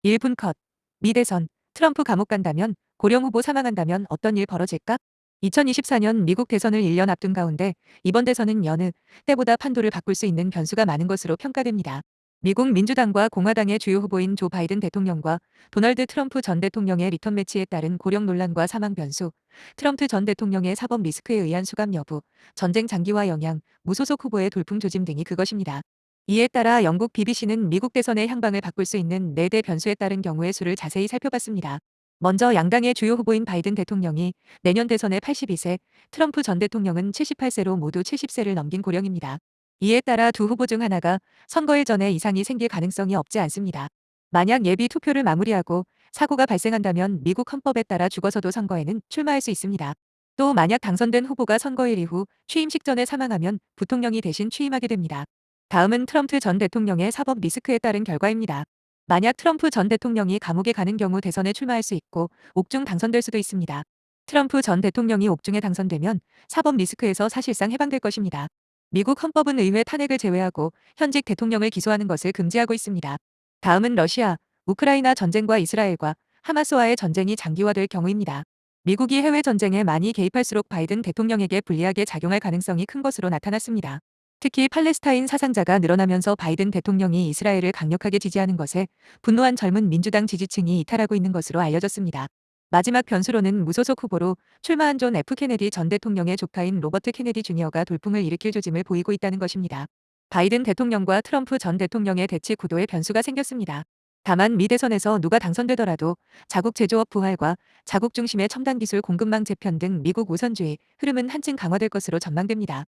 1분 컷. 미 대선. 트럼프 감옥 간다면, 고령 후보 사망한다면 어떤 일 벌어질까? 2024년 미국 대선을 1년 앞둔 가운데 이번 대선은 여느 때보다 판도를 바꿀 수 있는 변수가 많은 것으로 평가됩니다. 미국 민주당과 공화당의 주요 후보인 조 바이든 대통령과 도널드 트럼프 전 대통령의 리턴 매치에 따른 고령 논란과 사망 변수, 트럼프 전 대통령의 사법 리스크에 의한 수감 여부, 전쟁 장기화 영향, 무소속 후보의 돌풍 조짐 등이 그것입니다. 이에 따라 영국 BBC는 미국 대선의 향방을 바꿀 수 있는 4대 변수에 따른 경우의 수를 자세히 살펴봤습니다. 먼저 양당의 주요 후보인 바이든 대통령이 내년 대선에 82세, 트럼프 전 대통령은 78세로 모두 70세를 넘긴 고령입니다. 이에 따라 두 후보 중 하나가 선거일 전에 이상이 생길 가능성이 없지 않습니다. 만약 예비 투표를 마무리하고 사고가 발생한다면 미국 헌법에 따라 죽어서도 선거에는 출마할 수 있습니다. 또 만약 당선된 후보가 선거일 이후 취임식 전에 사망하면 부통령이 대신 취임하게 됩니다. 다음은 트럼프 전 대통령의 사법 리스크에 따른 결과입니다. 만약 트럼프 전 대통령이 감옥에 가는 경우 대선에 출마할 수 있고 옥중 당선될 수도 있습니다. 트럼프 전 대통령이 옥중에 당선되면 사법 리스크에서 사실상 해방될 것입니다. 미국 헌법은 의회 탄핵을 제외하고 현직 대통령을 기소하는 것을 금지하고 있습니다. 다음은 러시아, 우크라이나 전쟁과 이스라엘과 하마스와의 전쟁이 장기화될 경우입니다. 미국이 해외 전쟁에 많이 개입할수록 바이든 대통령에게 불리하게 작용할 가능성이 큰 것으로 나타났습니다. 특히 팔레스타인 사상자가 늘어나면서 바이든 대통령이 이스라엘을 강력하게 지지하는 것에 분노한 젊은 민주당 지지층이 이탈하고 있는 것으로 알려졌습니다. 마지막 변수로는 무소속 후보로 출마한 존 F 케네디 전 대통령의 조카인 로버트 케네디 주니어가 돌풍을 일으킬 조짐을 보이고 있다는 것입니다. 바이든 대통령과 트럼프 전 대통령의 대치 구도에 변수가 생겼습니다. 다만 미 대선에서 누가 당선되더라도 자국 제조업 부활과 자국 중심의 첨단 기술 공급망 재편 등 미국 우선주의 흐름은 한층 강화될 것으로 전망됩니다.